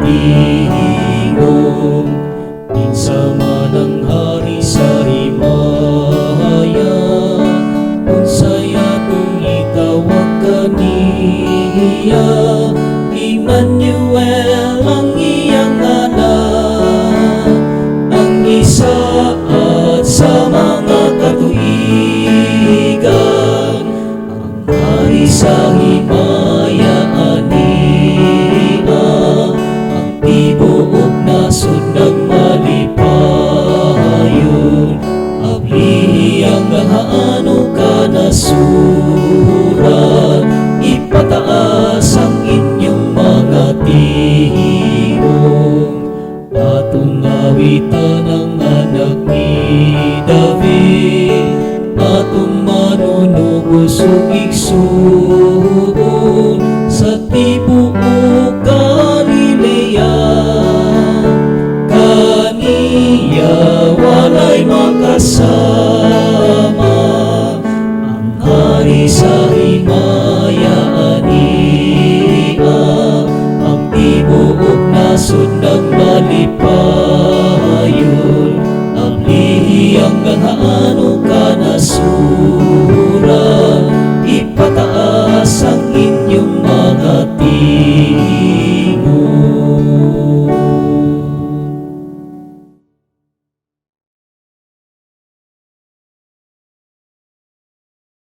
tingog. Kinsa man ang hari sa himaya, unsay atong itawag kaniya. Emmanuel ang iyang ngalan, ang isa at sa mga katuigan, ang hari sa himaya ania, ang tibuok nasud nagmalipayon. Abli ang gahaano ka nasurat, ipataas ang inyong mga tingog. Atong awitan ang anak ni David, atong manunubos ug igsuon sa tibuok Galilea. Kaniya walay makasama, ang hari sa himaya ania, ang tibuok nasud nagmalipayon.